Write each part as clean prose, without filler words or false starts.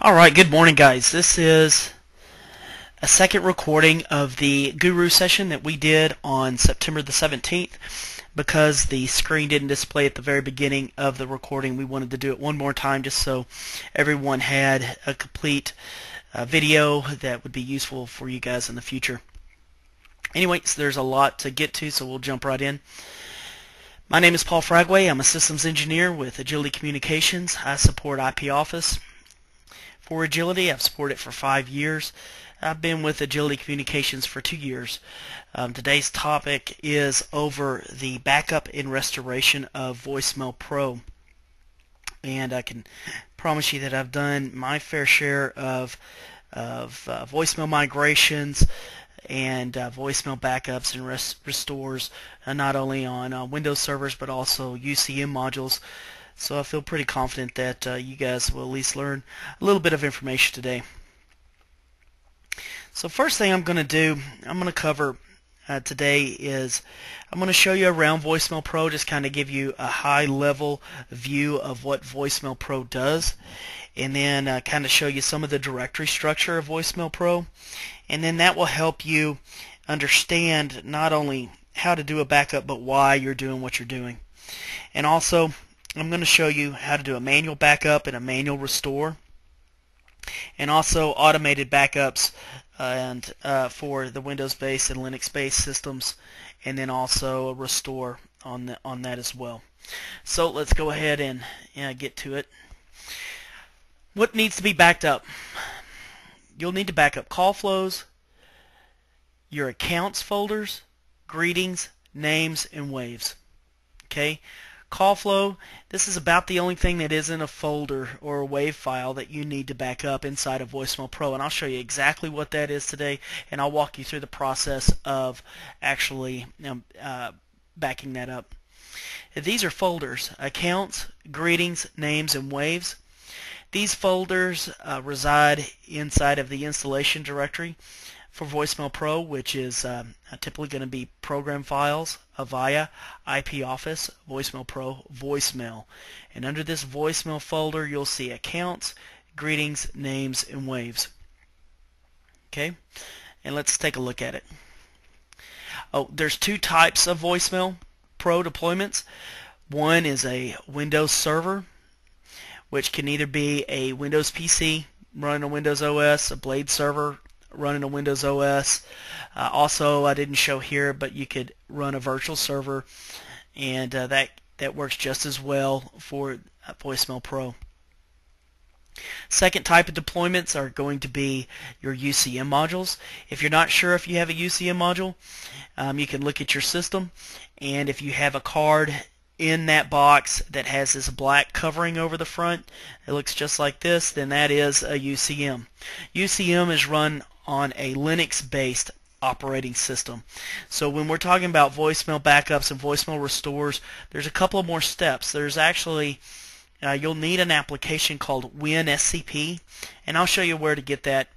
Alright, good morning guys. This is a second recording of the Guru session that we did on September the 17th. Because the screen didn't display at the very beginning of the recording, we wanted to do it one more time just so everyone had a complete video that would be useful for you guys in the future. Anyways, there's a lot to get to, so we'll jump right in. My name is Paul Fragway. I'm a systems engineer with Agility Communications. I support IP Office. For Agility, I've supported it for 5 years. I've been with Agility Communications for 2 years. Today's topic is over the backup and restoration of Voicemail Pro. And I can promise you that I've done my fair share of voicemail migrations and voicemail backups and restores, not only on Windows servers but also UCM modules. So I feel pretty confident that you guys will at least learn a little bit of information today. So first thing I'm going to cover today is I'm going to show you around Voicemail Pro, just kind of give you a high level view of what Voicemail Pro does, and then kind of show you some of the directory structure of Voicemail Pro, and then that will help you understand not only how to do a backup but why you're doing what you're doing. And also I'm going to show you how to do a manual backup and a manual restore, and also automated backups and for the Windows-based and Linux-based systems, and then also a restore on that as well. So let's go ahead and get to it. What needs to be backed up? You'll need to back up call flows, your accounts folders, greetings, names, and waves. Okay. Call flow, this is about the only thing that isn't a folder or a wave file that you need to back up inside of Voicemail Pro, and I'll show you exactly what that is today, and I'll walk you through the process of actually backing that up. These are folders: accounts, greetings, names, and waves. These folders reside inside of the installation directory for Voicemail Pro, which is typically going to be program files, Avaya, IP Office, Voicemail Pro, voicemail. And under this voicemail folder, you'll see accounts, greetings, names, and waves. Okay, and let's take a look at it. Oh, there's two types of Voicemail Pro deployments. One is a Windows server, which can either be a Windows PC running on Windows OS, a Blade server running on Windows OS. Also, I didn't show here, but you could run a virtual server, and that works just as well for Voicemail Pro. Second type of deployments are going to be your UCM modules. If you're not sure if you have a UCM module, you can look at your system, and if you have a card in that box that has this black covering over the front, it looks just like this, then that is a UCM. UCM is run on a Linux-based operating system. So when we're talking about voicemail backups and voicemail restores, there's a couple of more steps. There's actually you'll need an application called WinSCP, and I'll show you where to get that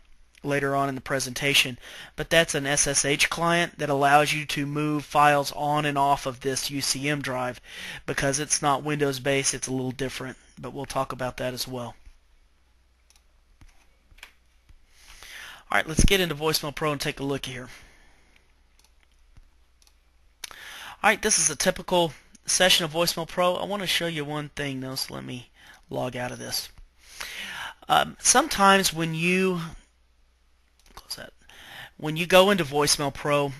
later on in the presentation. But that's an SSH client that allows you to move files on and off of this UCM drive. Because it's not Windows based, it's a little different, but we'll talk about that as well. Alright, let's get into Voicemail Pro and take a look here. Alright, this is a typical session of Voicemail Pro. I want to show you one thing though, so let me log out of this. Sometimes when you go into Voicemail Pro,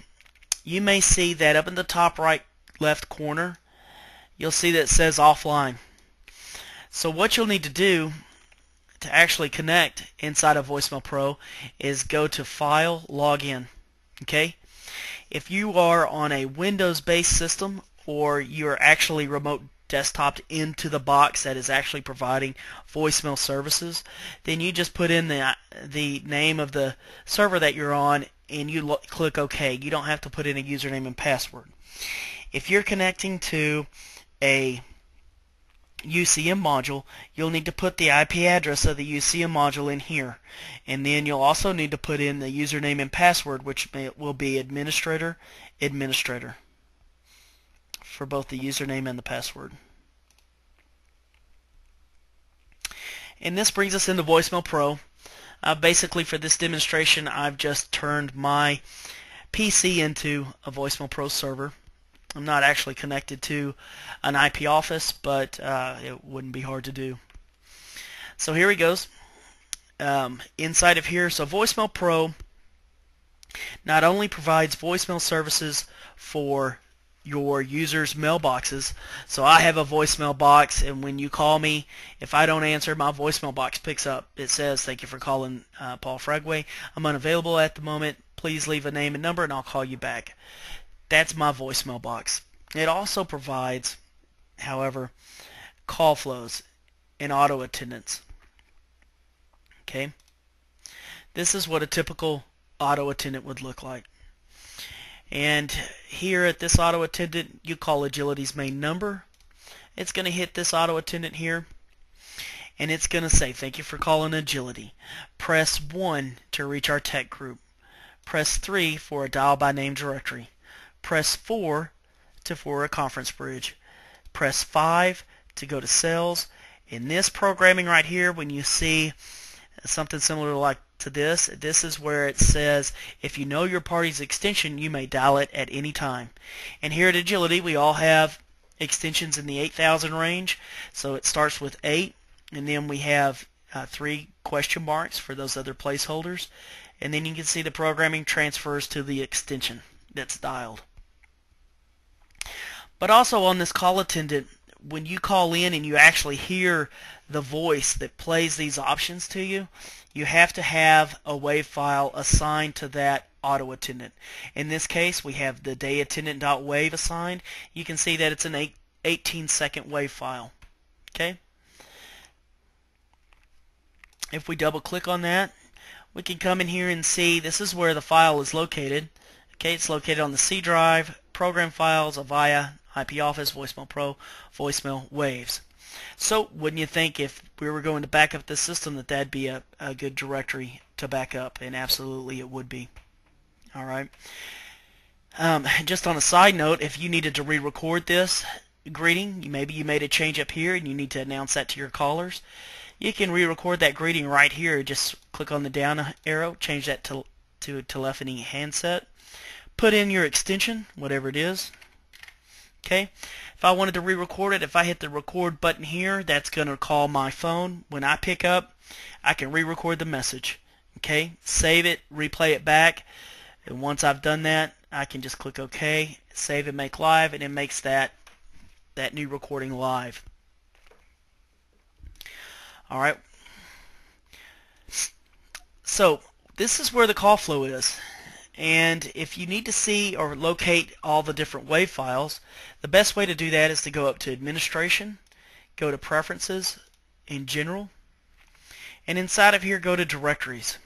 you may see that up in the top right left corner, you'll see that it says offline. So what you'll need to do to actually connect inside of Voicemail Pro is go to File, Login. Okay? If you are on a Windows-based system, or you're actually remote desktoped into the box that is actually providing voicemail services, then you just put in the name of the server that you're on and you click OK. You don't have to put in a username and password. If you're connecting to a UCM module, you'll need to put the IP address of the UCM module in here, and then you'll also need to put in the username and password, which will be administrator for both the username and the password. And this brings us into Voicemail Pro. Basically for this demonstration, I've just turned my PC into a Voicemail Pro server. I'm not actually connected to an IP office, but it wouldn't be hard to do. So here he goes. Inside of here, so Voicemail Pro not only provides voicemail services for your users' mailboxes. So I have a voicemail box, and when you call me, if I don't answer, my voicemail box picks up. It says, "Thank you for calling Paul Fragway. I'm unavailable at the moment. Please leave a name and number and I'll call you back." That's my voicemail box. It also provides, however, call flows and auto attendance. Okay? This is what a typical auto attendant would look like. And here at this auto attendant, you call Agility's main number. It's going to hit this auto attendant here, and it's going to say, "Thank you for calling Agility. Press 1 to reach our tech group. Press 3 for a dial by name directory. Press 4 for a conference bridge. Press 5 to go to sales." In this programming right here, when you see something similar like to this is where it says if you know your party's extension, you may dial it at any time. And here at Agility, we all have extensions in the 8,000 range. So it starts with 8, and then we have 3 question marks for those other placeholders. And then you can see the programming transfers to the extension that's dialed. But also on this call attendant, when you call in and you actually hear the voice that plays these options to you, you have to have a WAV file assigned to that auto attendant. In this case, we have the day attendant.wav assigned. You can see that it's an 18-second WAV file. Okay? If we double click on that, we can come in here and see this is where the file is located. Okay, it's located on the C drive, program files, Avaya, IP Office, Voicemail Pro, voicemail waves. So wouldn't you think if we were going to back up the system that that'd be a good directory to back up? And absolutely it would be. Alright. Just on a side note, if you needed to re-record this greeting, maybe you made a change up here and you need to announce that to your callers, you can re-record that greeting right here. Just click on the down arrow, change that to telephony handset, put in your extension, whatever it is. Okay, if I wanted to re-record it, if I hit the record button here, that's going to call my phone. When I pick up, I can re-record the message. Okay, save it, replay it back, and once I've done that, I can just click OK, save and make live, and it makes that new recording live. Alright, so this is where the call flow is. And if you need to see or locate all the different WAV files, the best way to do that is to go up to Administration, go to Preferences in General, and inside of here go to Directories.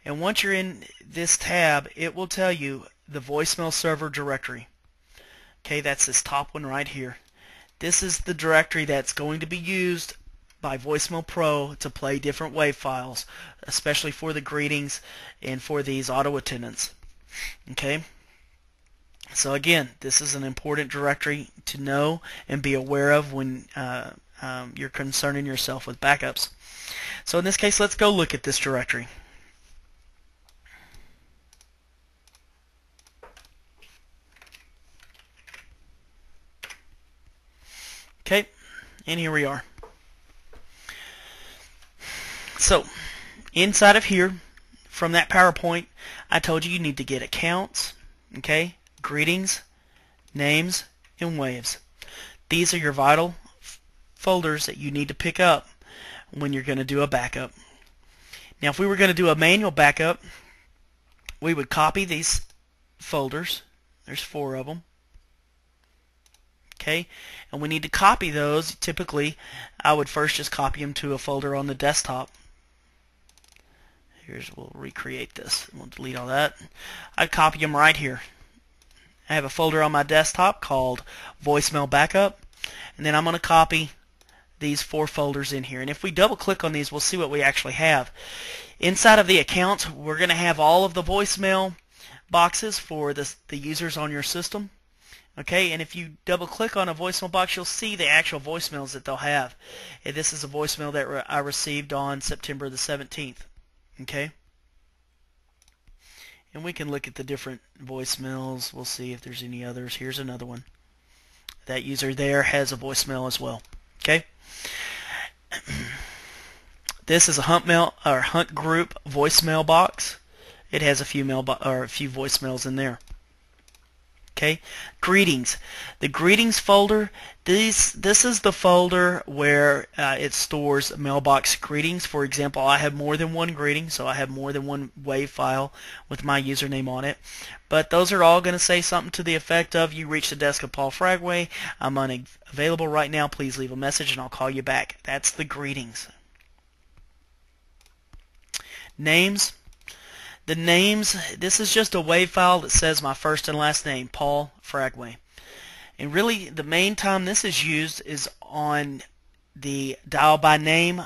And once you're in this tab, it will tell you the voicemail server directory. Okay, that's this top one right here. This is the directory that's going to be used by Voicemail Pro to play different WAV files, especially for the greetings and for these auto attendants. Okay, so again, this is an important directory to know and be aware of when you're concerning yourself with backups. So in this case, let's go look at this directory. Okay, and here we are. So, inside of here, from that PowerPoint, I told you need to get accounts, okay, greetings, names, and waves. These are your vital folders that you need to pick up when you're going to do a backup. Now, if we were going to do a manual backup, we would copy these folders. There's 4 of them. Okay, and we need to copy those. Typically, I would first just copy them to a folder on the desktop. We'll recreate this. We'll delete all that. I'd copy them right here. I have a folder on my desktop called Voicemail Backup, and then I'm going to copy these 4 folders in here. And if we double click on these, we'll see what we actually have. Inside of the accounts, we're going to have all of the voicemail boxes for the users on your system. Okay, and if you double click on a voicemail box, you'll see the actual voicemails that they'll have. And this is a voicemail that I received on September the 17th. Okay, and we can look at the different voicemails. We'll see if there's any others. Here's another one. That user there has a voicemail as well. Okay, this is a Hunt Group voicemail box. It has a few voicemails in there. Okay, greetings. The greetings folder. This is the folder where it stores mailbox greetings. For example, I have more than one greeting, so I have more than one WAV file with my username on it. But those are all going to say something to the effect of, "You reached the desk of Paul Fragway. I'm unavailable right now. Please leave a message and I'll call you back." That's the greetings. Names. The names, this is just a WAV file that says my first and last name, Paul Fragway. And really, the main time this is used is on the dial by name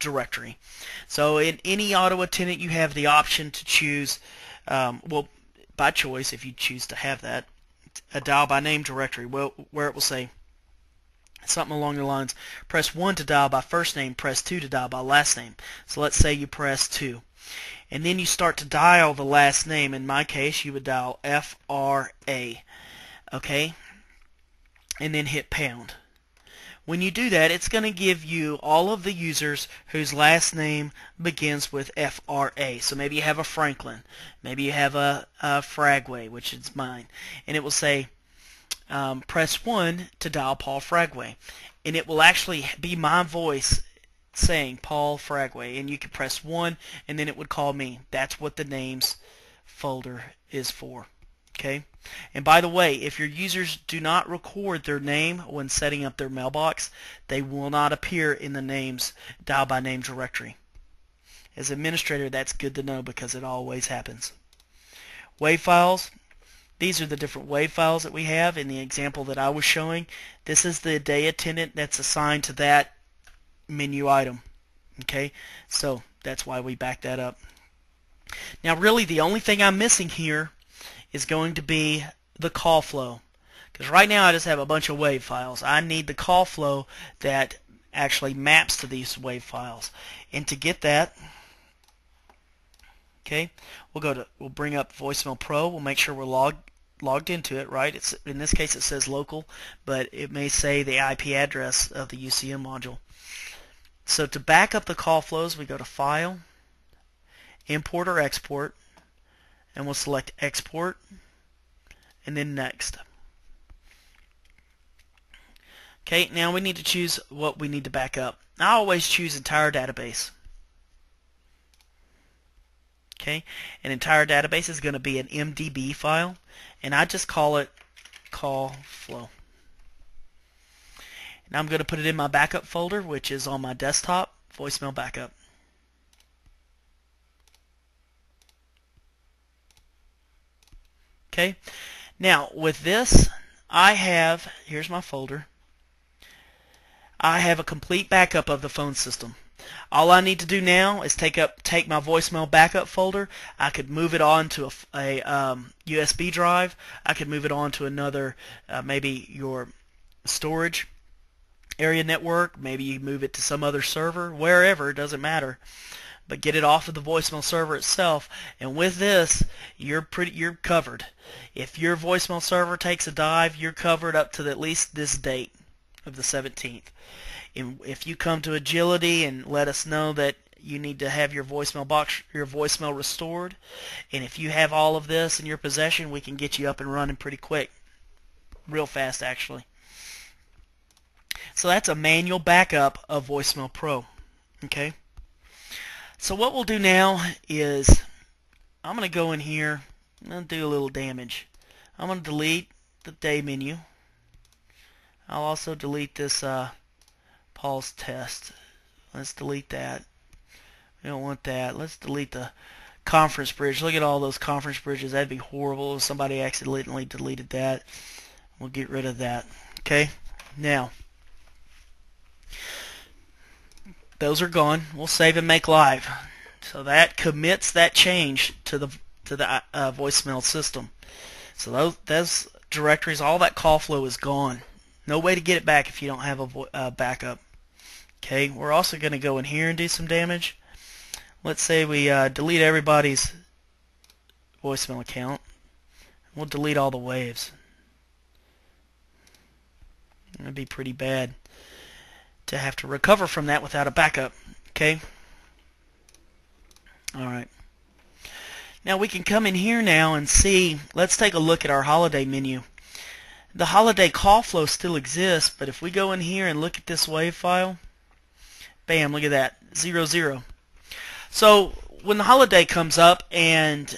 directory. So in any auto attendant, you have the option to choose, well, by choice, if you choose to have that, a dial by name directory, where it will say something along the lines, press 1 to dial by first name, press 2 to dial by last name. So let's say you press 2. And then you start to dial the last name. In my case, you would dial FRA. Okay? And then hit pound. When you do that, it's going to give you all of the users whose last name begins with FRA. So maybe you have a Franklin. Maybe you have a Fragway, which is mine. And it will say, press 1 to dial Paul Fragway. And it will actually be my voice saying Paul Fragway, and you can press 1 and then it would call me. That's what the names folder is for. Okay, and by the way, if your users do not record their name when setting up their mailbox, they will not appear in the names dial by name directory. As administrator, that's good to know because it always happens. WAV files. These are the different WAV files that we have. In the example that I was showing, this is the day attendant that's assigned to that menu item. Okay, so that's why we back that up. Now really the only thing I'm missing here is going to be the call flow, because right now I just have a bunch of WAV files. I need the call flow that actually maps to these WAV files, and to get that, okay, we'll bring up Voicemail Pro. We'll make sure we're logged into it, right? It's, in this case it says local, but it may say the IP address of the UCM module. So to back up the call flows, we go to File, Import or Export, and we'll select Export, and then Next. Okay, now we need to choose what we need to back up. I always choose entire database. Okay, an entire database is going to be an MDB file, and I just call it call flow. Now I'm going to put it in my backup folder, which is on my desktop, voicemail backup. Okay, now with this, here's my folder. I have a complete backup of the phone system. All I need to do now is take my voicemail backup folder. I could move it on to a USB drive. I could move it on to another, maybe your storage area network. Maybe you move it to some other server, wherever, it doesn't matter. But get it off of the voicemail server itself, and with this, you're covered. If your voicemail server takes a dive, you're covered up to at least this date of the 17th. And if you come to Agility and let us know that you need to have your voicemail restored, and if you have all of this in your possession, we can get you up and running pretty quick, real fast actually. So that's a manual backup of Voicemail Pro. Okay. So what we'll do now is I'm going to go in here. I'm going to do a little damage. I'm going to delete the day menu. I'll also delete this Paul's test. Let's delete that. We don't want that. Let's delete the conference bridge. Look at all those conference bridges. That'd be horrible if somebody accidentally deleted that. We'll get rid of that. Okay. Now, those are gone. We'll save and make live. So that commits that change to the voicemail system. So those directories, all that call flow is gone. No way to get it back if you don't have a backup. Okay, we're also going to go in here and do some damage. Let's say we delete everybody's voicemail account. We'll delete all the waves. That'd be pretty bad to have to recover from that without a backup. Okay? Alright. Now we can come in here now and see, let's take a look at our holiday menu. The holiday call flow still exists, but if we go in here and look at this wave file, bam, look at that, 0, 0. So when the holiday comes up and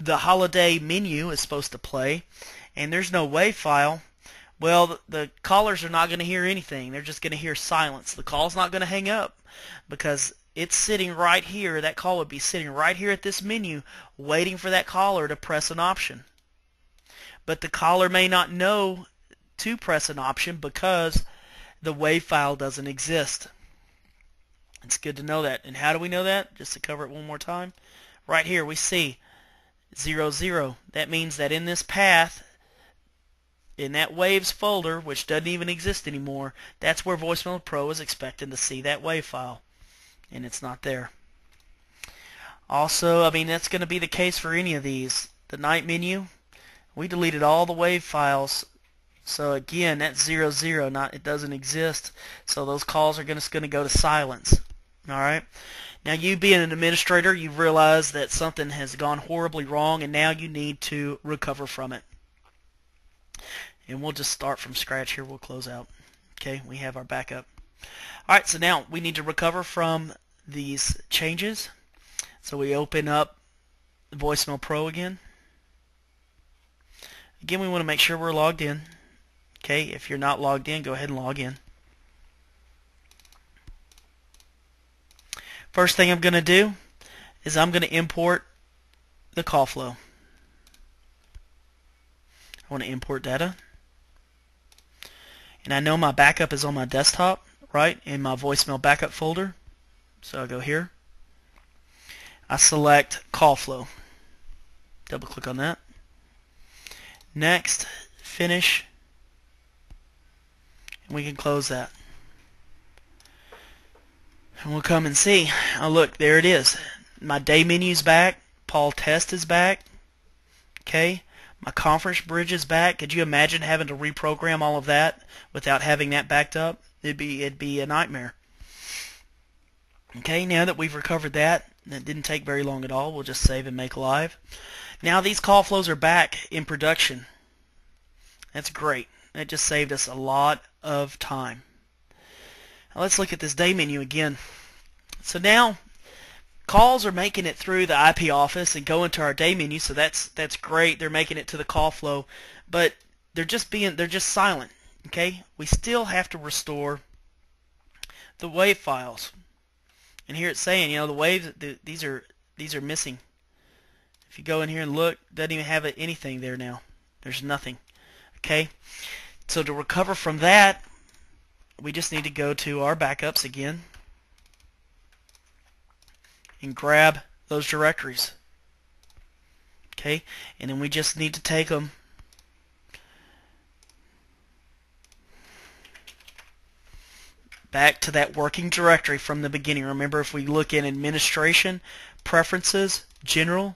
the holiday menu is supposed to play and there's no wave file, well, the callers are not going to hear anything. They're just going to hear silence. The call's not going to hang up because it's sitting right here. That call would be sitting right here at this menu waiting for that caller to press an option. But the caller may not know to press an option because the wave file doesn't exist. It's good to know that. And how do we know that? Just to cover it one more time. Right here we see 0, 0. That means that in this path, in that waves folder, which doesn't even exist anymore, that's where Voicemail Pro is expecting to see that wave file. And it's not there. Also, I mean, that's going to be the case for any of these. The night menu, we deleted all the wave files. So again, that's 0, 0. It doesn't exist. So those calls are just going to go to silence. Alright? Now you being an administrator, you realize that something has gone horribly wrong and now you need to recover from it. And we'll just start from scratch here. We'll close out. Okay, we have our backup. Alright, so now we need to recover from these changes. So we open up Voicemail Pro again. Again, we want to make sure we're logged in. Okay, if you're not logged in, go ahead and log in. First thing I'm going to do is I'm going to import the call flow. I want to import data. And I know my backup is on my desktop, right, in my voicemail backup folder. So I'll go here. I select call flow. Double click on that. Next, finish. And we can close that. And we'll come and see. Oh, look, there it is. My day menu's back. Paul Test is back. Okay. My conference bridge is back. Could you imagine having to reprogram all of that without having that backed up? It'd be a nightmare. Okay, now that we've recovered that didn't take very long at all. We'll just save and make live. Now these call flows are back in production. That's great. That just saved us a lot of time. Now let's look at this day menu again. So now calls are making it through the IP office and going to our day menu, so that's great. They're making it to the call flow, but they're just silent. Okay, we still have to restore the wave files. And here it's saying, you know, the waves, these are missing. If you go in here and look, it doesn't even have anything there now. There's nothing. Okay, so to recover from that, we just need to go to our backups again and grab those directories. Okay, and then we just need to take them back to that working directory from the beginning. Remember, if we look in Administration, Preferences, General,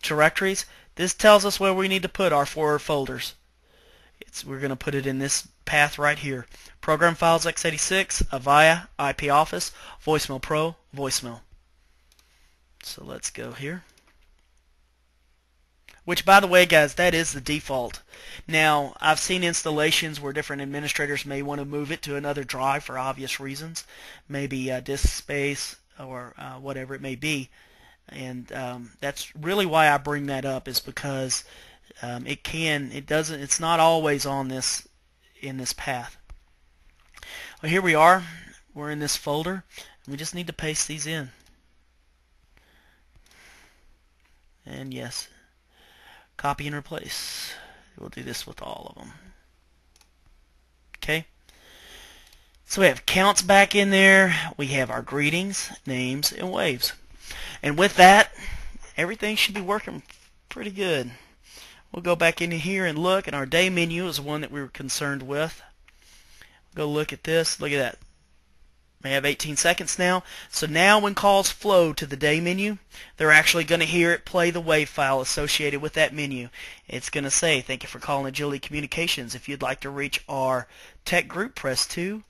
Directories, this tells us where we need to put our 4 folders. We're going to put it in this path right here. Program Files x86, Avaya, IP Office, Voicemail Pro, Voicemail. So let's go here. Which, by the way, guys, that is the default. Now, I've seen installations where different administrators may want to move it to another drive for obvious reasons, maybe disk space or whatever it may be. And that's really why I bring that up, is because it's not always on this in this path. Well, here we are. We're in this folder. We just need to paste these in. And yes, copy and replace. We'll do this with all of them. Okay. So we have counts back in there. We have our greetings, names, and waves. And with that, everything should be working pretty good. We'll go back in here and look, and our day menu is the one that we were concerned with. Go look at this. Look at that. We have 18 seconds now. So now when calls flow to the day menu, they're actually going to hear it play the WAV file associated with that menu. It's going to say, "Thank you for calling Agility Communications. If you'd like to reach our tech group, press 2.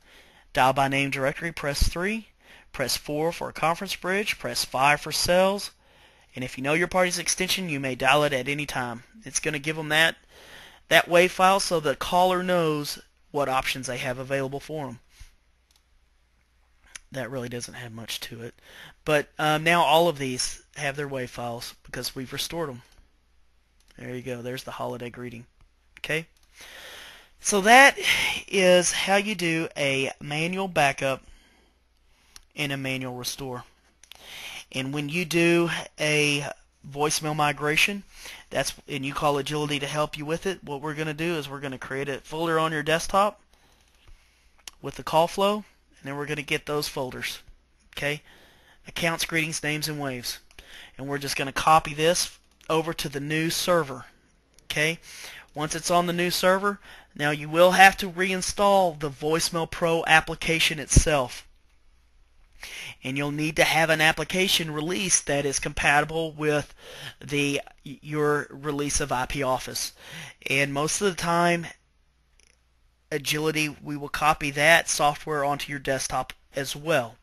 Dial by name directory, press 3. Press 4 for a conference bridge. Press 5 for sales. And if you know your party's extension, you may dial it at any time." It's going to give them that WAV file so the caller knows what options they have available for them. That really doesn't have much to it. But now all of these have their WAV files because we've restored them. There you go. There's the holiday greeting. Okay? So that is how you do a manual backup and a manual restore. And when you do a voicemail migration, and you call Agility to help you with it, what we're going to do is we're going to create a folder on your desktop with the call flow. And then we're going to get those folders, okay? Accounts, greetings, names, and waves. And we're just going to copy this over to the new server, okay? Once it's on the new server, now you will have to reinstall the Voicemail Pro application itself. And you'll need to have an application released that is compatible with your release of IP Office. And most of the time, Agility, we will copy that software onto your desktop as well.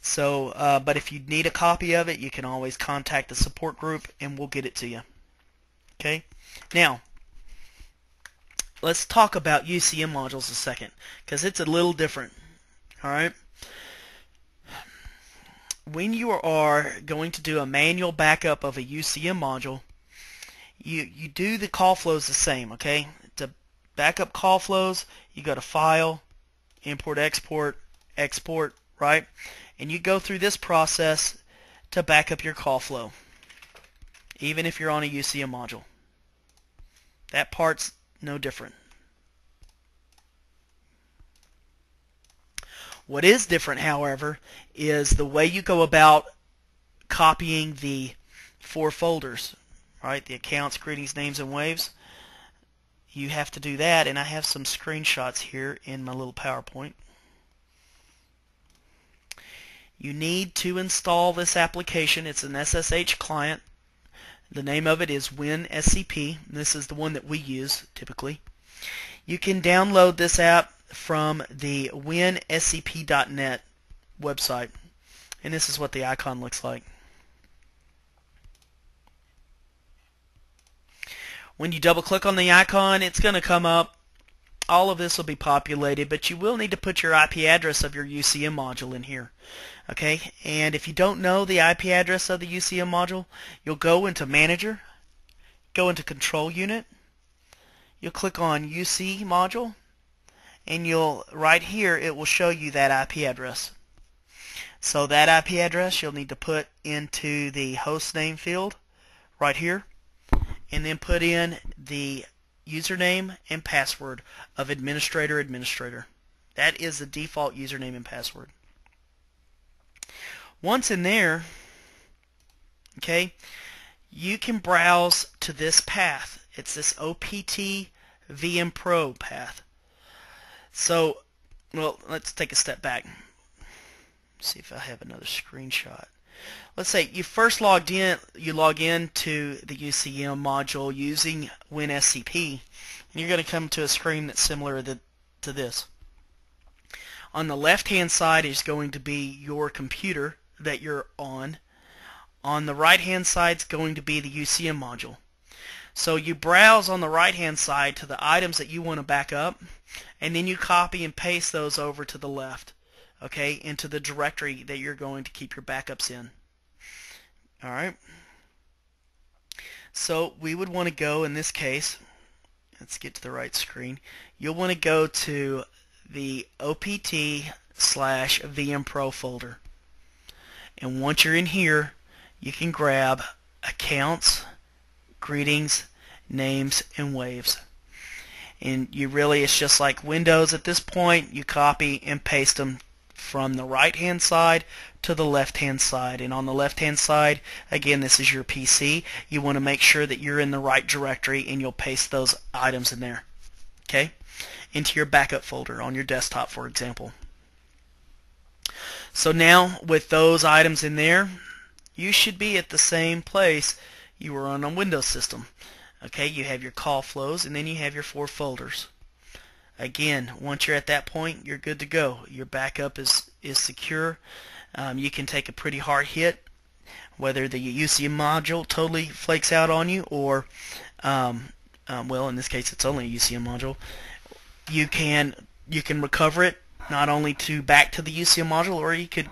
So, but if you need a copy of it, you can always contact the support group and we'll get it to you. Okay? Now, let's talk about UCM modules a second, because it's a little different. Alright? When you are going to do a manual backup of a UCM module, you do the call flows the same, okay? Backup call flows, you go to File, Import, Export, Export, right? And you go through this process to back up your call flow, even if you're on a UCM module. That part's no different. What is different, however, is the way you go about copying the 4 folders, right? The accounts, greetings, names, and waves. You have to do that, and I have some screenshots here in my little PowerPoint. You need to install this application. It's an SSH client. The name of it is WinSCP. This is the one that we use typically. You can download this app from the winscp.net website, and this is what the icon looks like. When you double click on the icon, it's going to come up. All of this will be populated, but you will need to put your IP address of your UCM module in here. Okay, and if you don't know the IP address of the UCM module, you'll go into Manager, go into Control Unit, you'll click on UC module, and right here it will show you that IP address. So that IP address you'll need to put into the host name field right here, and then put in the username and password of administrator. That is the default username and password. Once in there, okay, you can browse to this path. It's this OPT VM Pro path. So, well, let's take a step back. See if I have another screenshot. Let's say you first logged in. You log into the UCM module using WinSCP, and you're going to come to a screen that's similar to this. On the left-hand side is going to be your computer that you're on. On the right-hand side is going to be the UCM module. So you browse on the right-hand side to the items that you want to back up, and then you copy and paste those over to the left, okay, into the directory that you're going to keep your backups in. Alright, so we would want to go, in this case, let's get to the right screen, you'll want to go to the OPT/VM Pro folder. And once you're in here, you can grab accounts, greetings, names, and waves. And it's just like Windows at this point. You copy and paste them from the right hand side to the left hand side. And on the left hand side, again, this is your PC. You want to make sure that you're in the right directory, and you'll paste those items in there, okay, into your backup folder on your desktop, for example. So now with those items in there, you should be at the same place you were on a Windows system. Okay, you have your call flows, and then you have your 4 folders. Again, once you're at that point, you're good to go. Your backup is secure. You can take a pretty hard hit, whether the UCM module totally flakes out on you, or well, in this case it's only a UCM module. You can recover it not only back to the UCM module, or you could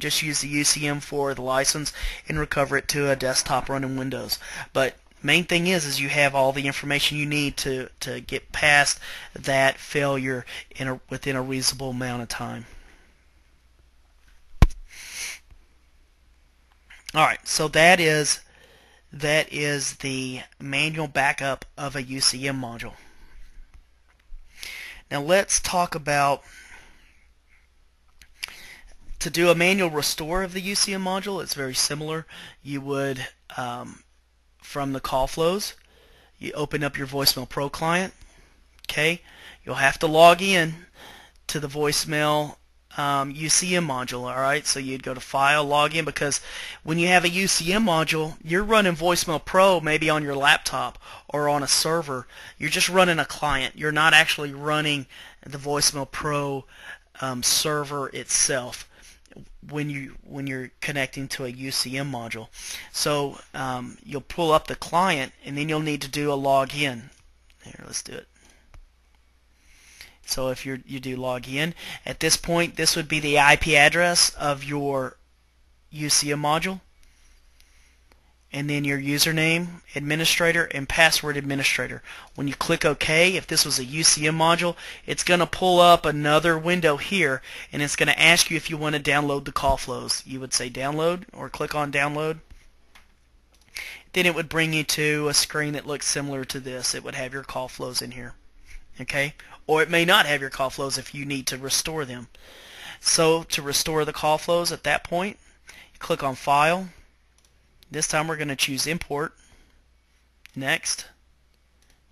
just use the UCM for the license and recover it to a desktop running Windows. But main thing is you have all the information you need to get past that failure within a reasonable amount of time. Alright, so that is the manual backup of a UCM module. Now let's talk about, to do a manual restore of the UCM module. It's very similar. You would from the call flows, you open up your Voicemail Pro client. Okay, you'll have to log in to the voicemail UCM module. Alright, so you'd go to File, Log In, because when you have a UCM module, you're running Voicemail Pro maybe on your laptop or on a server. You're just running a client. You're not actually running the Voicemail Pro server itself when you're connecting to a UCM module. So you'll pull up the client, and then you'll need to do a login. Here, let's do it. So if you do login, at this point, this would be the IP address of your UCM module, and then your username administrator and password administrator. When you click OK, if this was a UCM module, it's going to pull up another window here, and it's going to ask you if you want to download the call flows. You would say download, or click on download. Then it would bring you to a screen that looks similar to this. It would have your call flows in here. Okay? Or it may not have your call flows if you need to restore them. So to restore the call flows at that point, you click on File. This time we're going to choose Import. Next,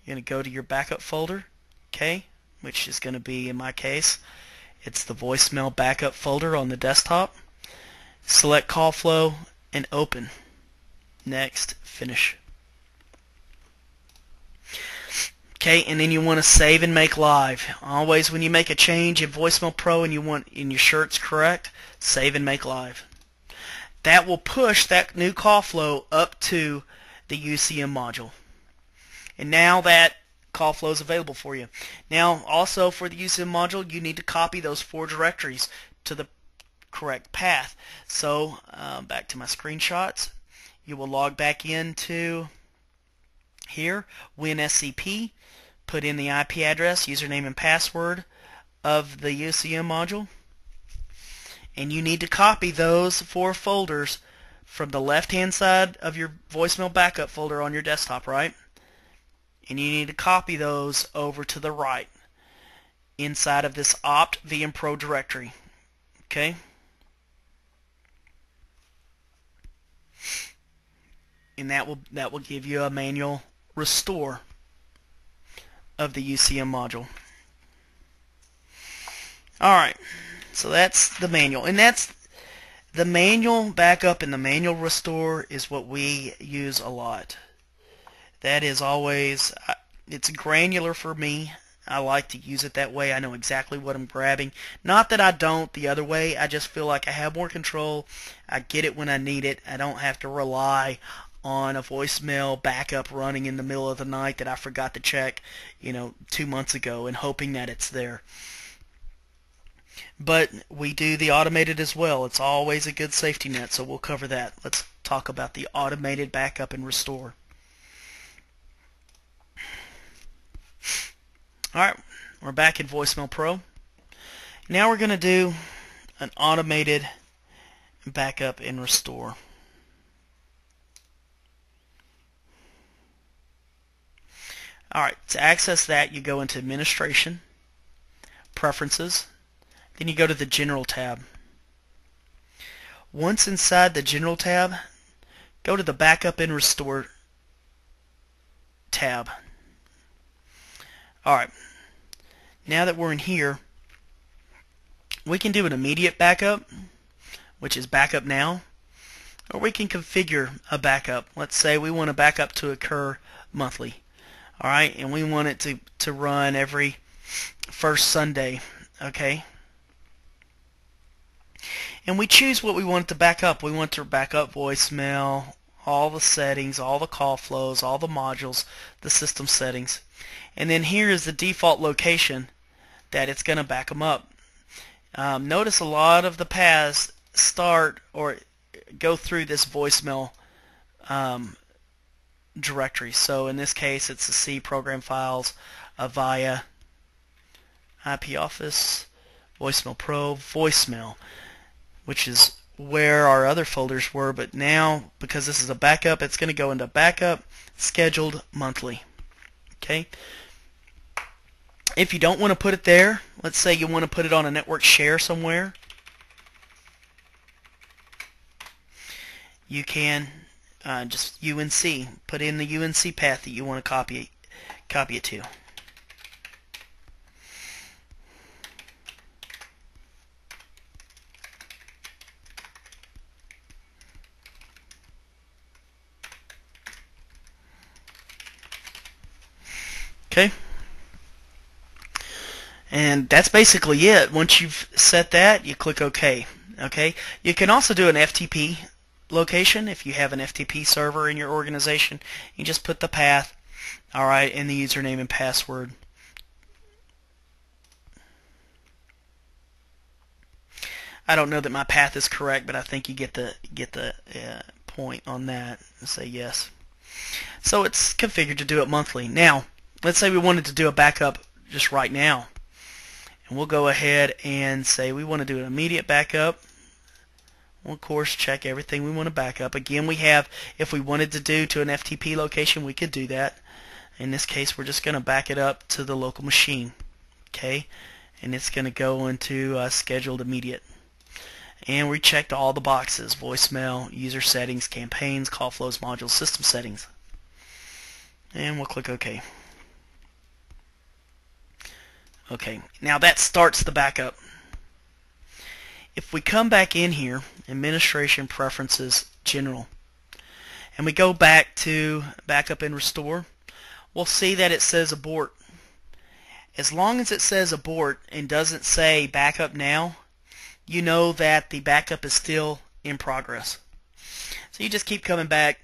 you're going to go to your backup folder, okay, which is going to be, in my case, it's the voicemail backup folder on the desktop. Select Call Flow and Open. Next, Finish. Okay, and then you want to save and make live. Always when you make a change in Voicemail Pro and you're sure it's correct, save and make live. That will push that new call flow up to the UCM module. And now that call flow is available for you. Now also for the UCM module, you need to copy those 4 directories to the correct path. So back to my screenshots, you will log back into here, WinSCP, put in the IP address, username, and password of the UCM module. And you need to copy those 4 folders from the left-hand side of your voicemail backup folder on your desktop, right? And you need to copy those over to the right inside of this opt VM Pro directory. Okay? And that will give you a manual restore of the UCM module. Alright, so that's the manual. And that's the manual backup and the manual restore is what we use a lot. That is always, it's granular for me. I like to use it that way. I know exactly what I'm grabbing. Not that I don't the other way. I just feel like I have more control. I get it when I need it. I don't have to rely on a voicemail backup running in the middle of the night that I forgot to check, 2 months ago, and hoping that it's there. But we do the automated as well. It's always a good safety net, so we'll cover that. Let's talk about the automated backup and restore. Alright, we're back in Voicemail Pro. Now we're going to do an automated backup and restore. Alright, to access that, you go into Administration, Preferences, Then you go to the General tab. Once inside the General tab, go to the Backup and Restore tab. Alright, now that we're in here, we can do an immediate backup, which is backup now, or we can configure a backup. Let's say we want a backup to occur monthly. Alright, and we want it to run every first Sunday. Okay? And we choose what we want it to back up. We want to back up voicemail, all the settings, all the call flows, all the modules, the system settings. And then here is the default location that it's going to back them up. Notice a lot of the paths start or go through this voicemail directory. So in this case, it's the C program files, Avaya, IP Office, Voicemail Pro, Voicemail, which is where our other folders were, but now because this is a backup, it's going to go into backup scheduled monthly. Okay. If you don't want to put it there, let's say you want to put it on a network share somewhere, you can just UNC, put in the UNC path that you want to copy it to. Okay, and that's basically it. Once you've set that, you click OK. Okay, you can also do an FTP location if you have an FTP server in your organization. You just put the path, alright, and the username and password. I don't know that my path is correct, but I think you get the point on that. And say yes. So it's configured to do it monthly. Now, let's say we wanted to do a backup just right now. And we'll go ahead and say we want to do an immediate backup. We'll, of course, check everything we want to back up. Again, we have, if we wanted to do to an FTP location, we could do that. In this case, we're just going to back it up to the local machine. Okay? And it's going to go into scheduled immediate. And we checked all the boxes: voicemail, user settings, campaigns, call flows, modules, system settings. And we'll click OK. Okay, now that starts the backup. If we come back in here, Administration Preferences, General, and we go back to Backup and Restore, we'll see that it says Abort. As long as it says Abort and doesn't say Backup Now, you know that the backup is still in progress. So you just keep coming back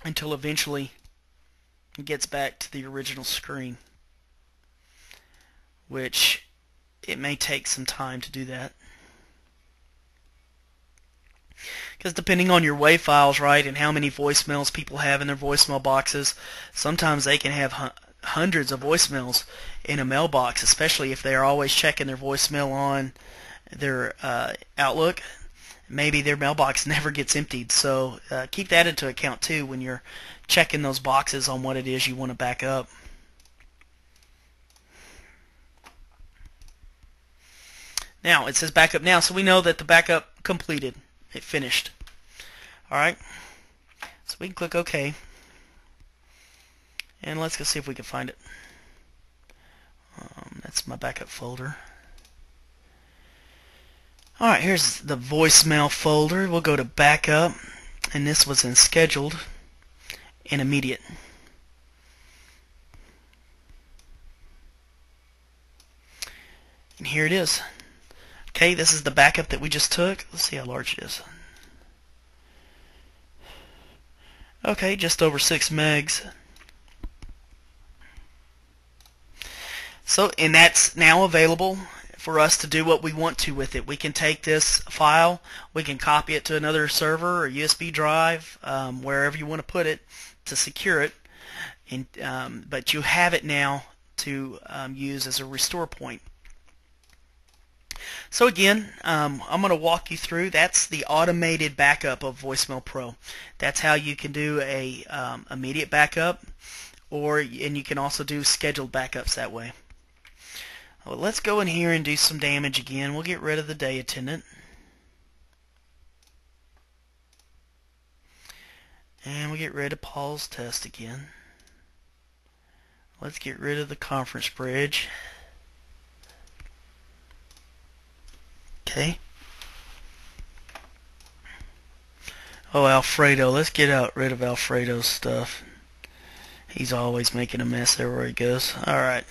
until eventually it gets back to the original screen, which it may take some time to do that. Because depending on your WAV files, right, and how many voicemails people have in their voicemail boxes, sometimes they can have hundreds of voicemails in a mailbox, especially if they're always checking their voicemail on their Outlook. Maybe their mailbox never gets emptied. So keep that into account too when you're checking those boxes on what it is you want to back up. Now it says backup now, so we know that the backup completed. It finished. Alright, so we can click OK. And let's go see if we can find it. That's my backup folder. Alright, here's the voicemail folder. We'll go to backup, and this was in scheduled and immediate. And here it is. Okay, this is the backup that we just took. Let's see how large it is. Okay, just over 6 megs. So, and that's now available for us to do what we want to with it. We can take this file, we can copy it to another server or USB drive, wherever you want to put it to secure it. And, but you have it now to use as a restore point. So again, I'm going to walk you through. That's the automated backup of Voicemail Pro. That's how you can do a immediate backup, and you can also do scheduled backups that way. Well, let's go in here and do some damage again. We'll get rid of the day attendant. And we'll get rid of Paul's test again. Let's get rid of the conference bridge. Okay. Oh, Alfredo. Let's get rid of Alfredo's stuff. He's always making a mess everywhere he goes. Alright.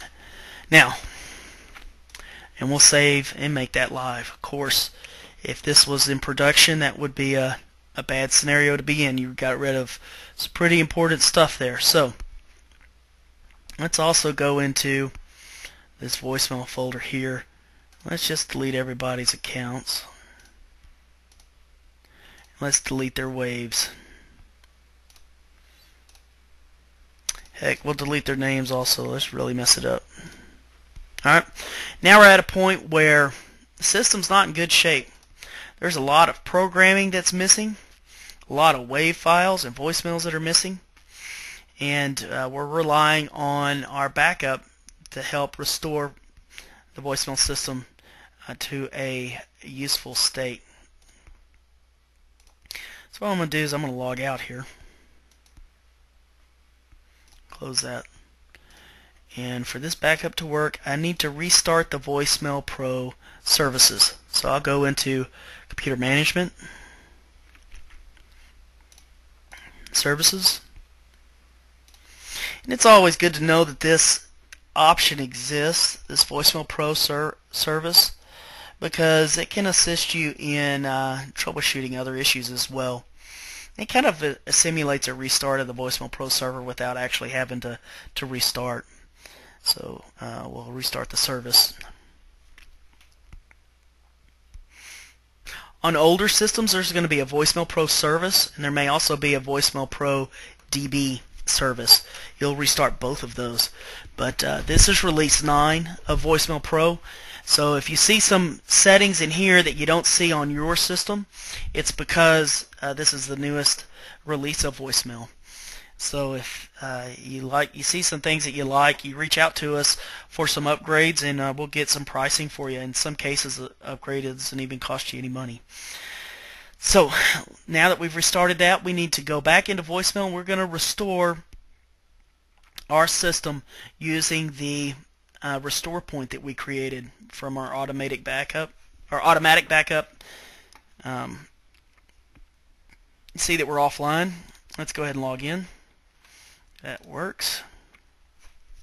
Now, and we'll save and make that live. Of course, if this was in production, that would be a bad scenario to be in. You got rid of some pretty important stuff there. So, let's also go into this voicemail folder here. Let's just delete everybody's accounts. Let's delete their waves. Heck, we'll delete their names also. Let's really mess it up. Alright, now we're at a point where the system's not in good shape. There's a lot of programming that's missing, a lot of wave files and voicemails that are missing, and we're relying on our backup to help restore the voicemail system to a useful state. So what I'm going to do is I'm going to log out here. Close that. And for this backup to work, I need to restart the Voicemail Pro services. So I'll go into Computer Management, Services. And it's always good to know that this option exists, this Voicemail Pro service, because it can assist you in troubleshooting other issues as well. It kind of simulates a restart of the Voicemail Pro server without actually having to restart. So we'll restart the service. On older systems, there's going to be a Voicemail Pro service, and there may also be a Voicemail Pro DB service. You'll restart both of those. But this is release 9 of Voicemail Pro. So if you see some settings in here that you don't see on your system, it's because this is the newest release of voicemail. So if you see some things that you like, you reach out to us for some upgrades, and we'll get some pricing for you. In some cases, the upgrade doesn't even cost you any money. So now that we've restarted that, we need to go back into voicemail, and we're going to restore our system using the restore point that we created from our automatic backup. See that we're offline. Let's go ahead and log in. That works.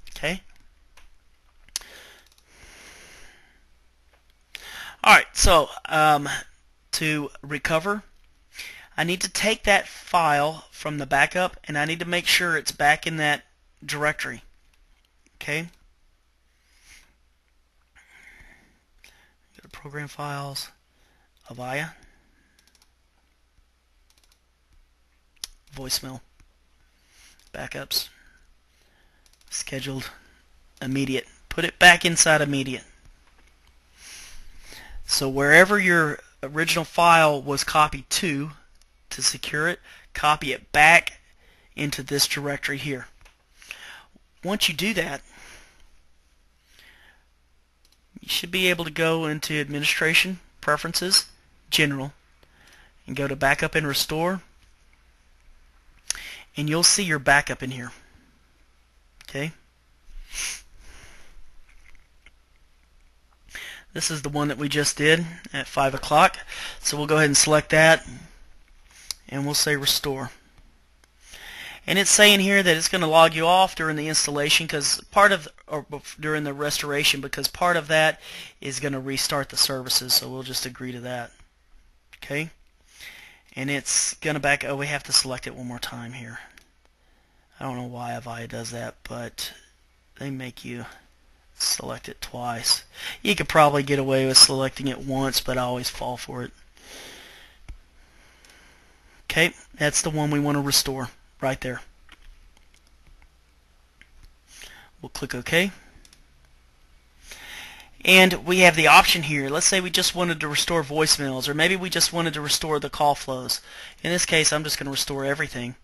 Okay. Alright, so to recover, I need to take that file from the backup, and I need to make sure it's back in that directory. Okay. Go to Program Files, Avaya, Voicemail, Backups, Scheduled, Immediate. Put it back inside Immediate. So wherever your original file was copied to secure it, copy it back into this directory here. Once you do that, you should be able to go into Administration, Preferences, General, and go to Backup and Restore, and you'll see your backup in here. Okay? This is the one that we just did at 5 o'clock. So we'll go ahead and select that, and we'll say Restore. And it's saying here that it's going to log you off during the installation, or during the restoration, because part of that is going to restart the services. So we'll just agree to that. Okay? And it's going to we have to select it one more time here. I don't know why Avaya does that, but they make you select it twice. You could probably get away with selecting it once, but I always fall for it. Okay, that's the one we want to restore right there. We'll click OK. And we have the option here. Let's say we just wanted to restore voicemails, or maybe we just wanted to restore the call flows. In this case, I'm just going to restore everything.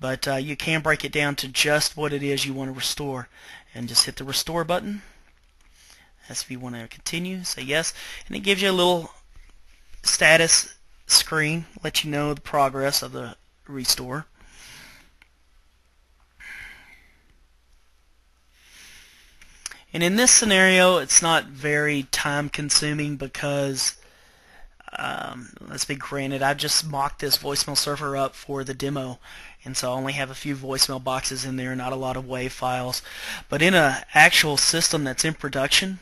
But you can break it down to just what it is you want to restore. And just hit the Restore button. That's if you want to continue, say yes, and it gives you a little status screen, let you know the progress of the restore. And in this scenario, it's not very time consuming because let's be granted, I've just mocked this voicemail server up for the demo, and so I only have a few voicemail boxes in there, not a lot of WAV files. But in an actual system that's in production,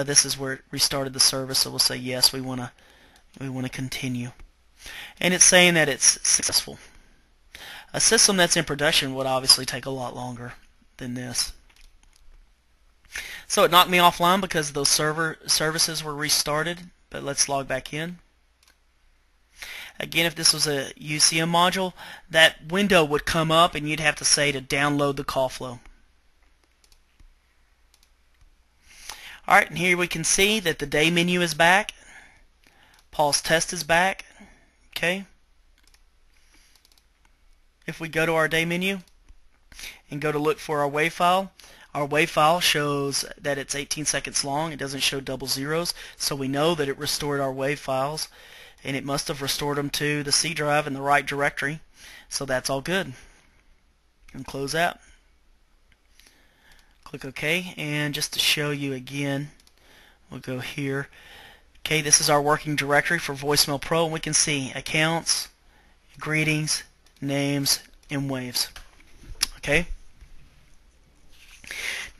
this is where it restarted the service, so we'll say yes, we want to continue. And it's saying that it's successful. A system that's in production would obviously take a lot longer than this. So it knocked me offline because those services were restarted, but let's log back in. Again, if this was a UCM module, that window would come up and you'd have to say to download the call flow. Alright, and here we can see that the day menu is back. Pause test is back. Okay. If we go to our day menu and go to look for our WAV file, our WAV file shows that it's 18 seconds long. It doesn't show double zeros, so we know that it restored our WAV files, and it must have restored them to the C drive in the right directory. So that's all good. And close that. Click OK, and just to show you again, we'll go here. Okay, this is our working directory for Voicemail Pro, and we can see accounts, greetings, names, and waves. Okay.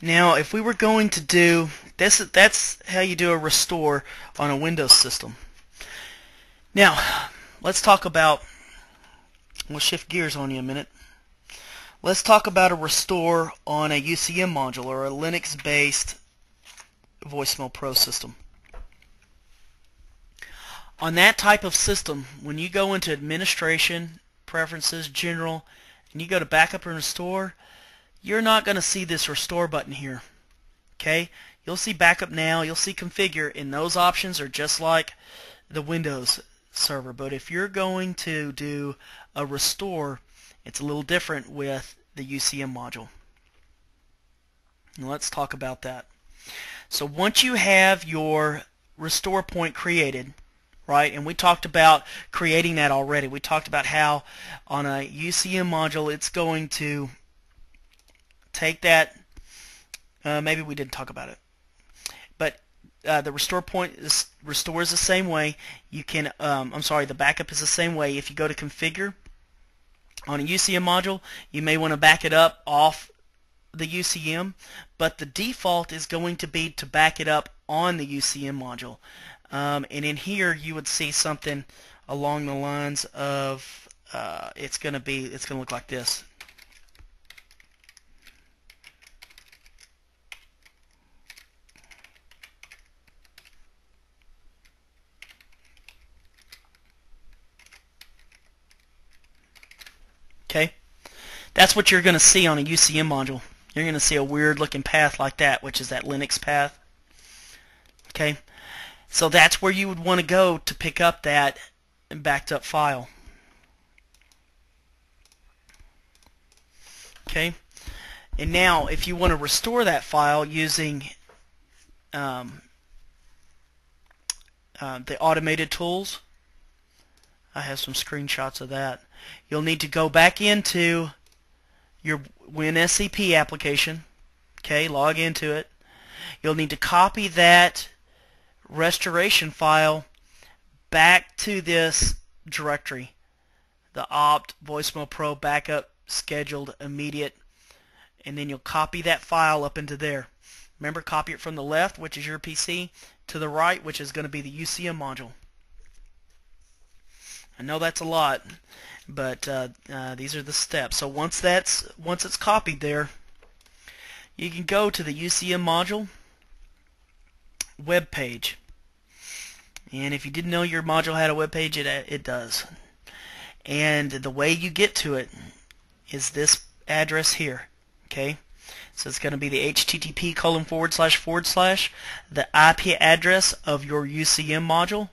Now, if we were going to do this, that's how you do a restore on a Windows system. Now, let's talk about, we'll shift gears on you a minute. Let's talk about a restore on a UCM module or a Linux-based Voicemail Pro system. On that type of system, when you go into Administration, Preferences, General, and you go to Backup and Restore, you're not going to see this Restore button here. Okay? You'll see Backup Now, you'll see Configure, and those options are just like the Windows server. But if you're going to do a restore, it's a little different with the UCM module. Now let's talk about that. So once you have your restore point created, right, and we talked about creating that already. We talked about how on a UCM module it's going to take that, maybe we didn't talk about it, but the restore point restores the same way. You can, the backup is the same way. If you go to Configure on a UCM module, you may want to back it up off the UCM, but the default is going to be to back it up on the UCM module. And in here you would see something along the lines of it's going to look like this. Okay, that's what you're going to see on a UCM module. You're going to see a weird looking path like that, which is that Linux path. Okay, so that's where you would want to go to pick up that backed up file. Okay, and now if you want to restore that file using the automated tools, I have some screenshots of that. You'll need to go back into your WinSCP application. Okay, log into it. You'll need to copy that restoration file back to this directory, the opt voicemail pro backup scheduled immediate, and then you'll copy that file up into there. Remember, copy it from the left, which is your PC, to the right, which is going to be the UCM module. I know that's a lot, but these are the steps. So once it's copied there, you can go to the UCM module web page. And if you didn't know your module had a web page, it does. And the way you get to it is this address here. Okay, so it's going to be the http:// the IP address of your UCM module,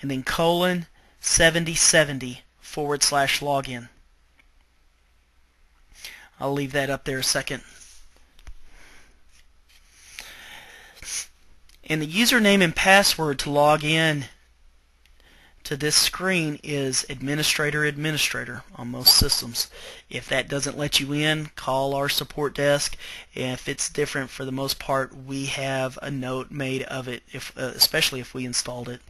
and then :7070/login. I'll leave that up there a second. And the username and password to log in to this screen is administrator on most systems. If that doesn't let you in, call our support desk. If it's different, for the most part, we have a note made of it, especially if we installed it.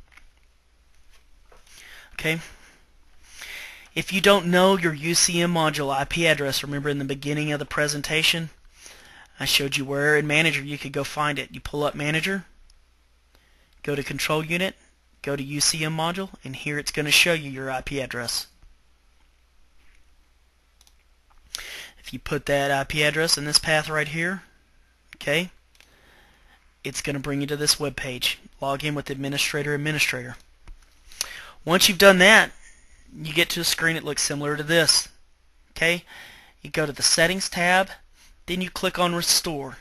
Okay. If you don't know your UCM module IP address, remember in the beginning of the presentation, I showed you where in Manager you could go find it. You pull up Manager, go to Control Unit, go to UCM module, and here it's going to show you your IP address. If you put that IP address in this path right here, okay, it's going to bring you to this web page. Log in with administrator. Once you've done that, you get to a screen that looks similar to this. Okay, you go to the Settings tab, then you click on Restore.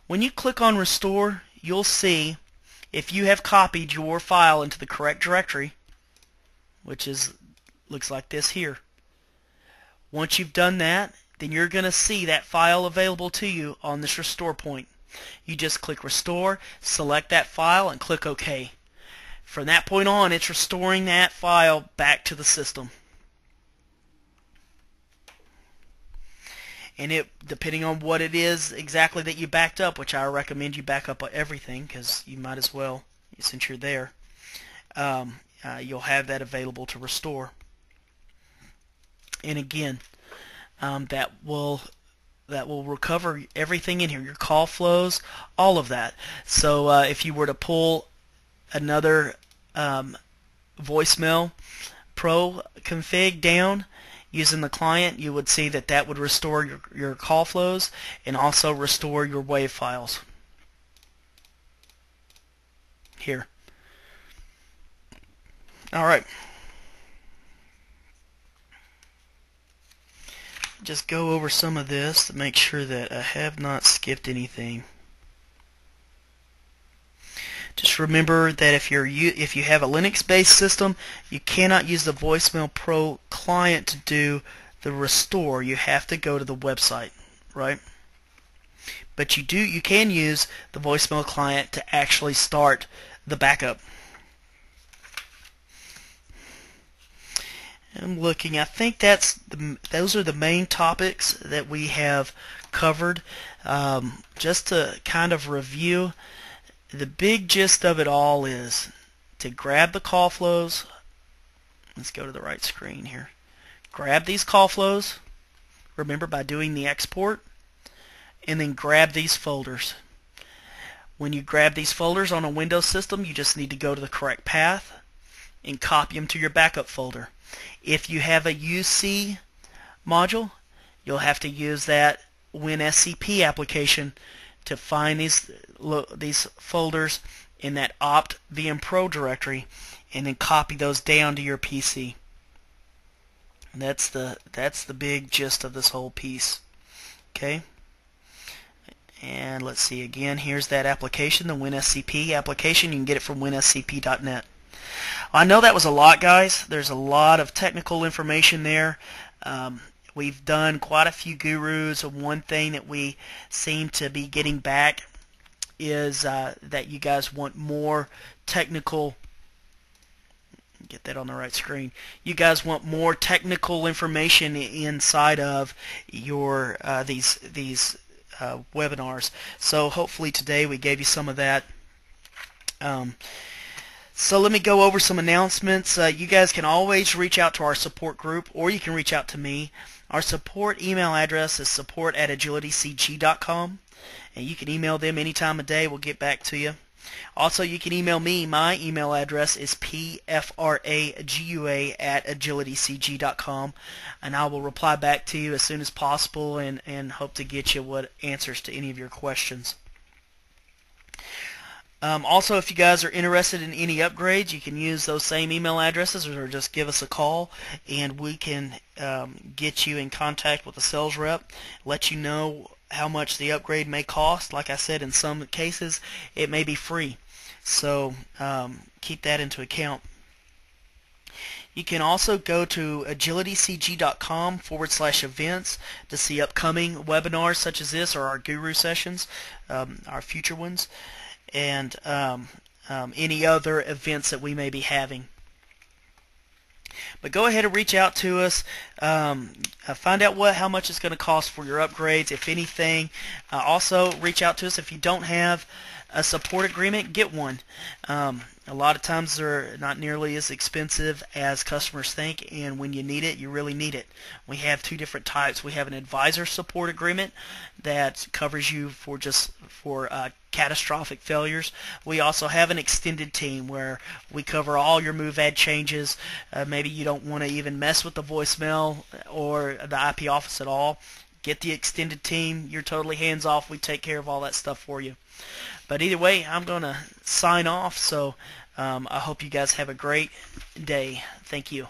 When you click on Restore, you'll see if you have copied your file into the correct directory, which looks like this here. Once you've done that, then you're going to see that file available to you on this Restore point. You just click Restore, select that file, and click OK. From that point on, it's restoring that file back to the system. And it, depending on what it is exactly that you backed up, which I recommend you back up everything, because you might as well, since you're there, you'll have that available to restore. And again, that will recover everything in here, your call flows, all of that. So if you were to pull another voicemail pro config down using the client, you would see that that would restore your call flows and also restore your WAV files. Here. Alright. Just go over some of this to make sure that I have not skipped anything. Just remember that if you have a Linux-based system, you cannot use the Voicemail Pro client to do the restore. You have to go to the website, right? But you can use the voicemail client to actually start the backup. I'm looking. I think those are the main topics that we have covered. Just to kind of review, the big gist of it all is to grab the call flows. Let's go to the right screen here. Grab these call flows, remember, by doing the export, and then grab these folders. When you grab these folders on a Windows system, you just need to go to the correct path and copy them to your backup folder. If you have a UC module, you'll have to use that WinSCP application to find these folders in that opt VM Pro directory and then copy those down to your PC. And that's the big gist of this whole piece. Okay? And let's see again, here's that application, the WinSCP application. You can get it from winscp.net. I know that was a lot, guys. There's a lot of technical information there. We've done quite a few gurus. One thing that we seem to be getting back is that you guys want more technical. Get that on the right screen. You guys want more technical information inside of your these webinars. So hopefully today we gave you some of that. So let me go over some announcements. You guys can always reach out to our support group, or you can reach out to me. Our support email address is support@agilitycg.com, and you can email them any time of day. We'll get back to you. Also, you can email me. My email address is pfragua@agilitycg.com, and I will reply back to you as soon as possible and hope to get you answers to any of your questions. Also, if you guys are interested in any upgrades, you can use those same email addresses or just give us a call, and we can get you in contact with a sales rep, let you know how much the upgrade may cost. Like I said, in some cases it may be free, so keep that into account. You can also go to agilitycg.com/events to see upcoming webinars such as this, or our guru sessions, our future ones. and any other events that we may be having. But go ahead and reach out to us. Find out how much it's going to cost for your upgrades, if anything. Also, reach out to us if you don't have a support agreement. Get one. A lot of times they're not nearly as expensive as customers think, and when you need it, you really need it. We have two different types. We have an advisor support agreement that covers you for catastrophic failures. We also have an extended team where we cover all your move ad changes. Maybe you don't want to even mess with the voicemail or the IP office at all. Get the extended team. You're totally hands off. We take care of all that stuff for you. But either way, I'm going to sign off. So I hope you guys have a great day. Thank you.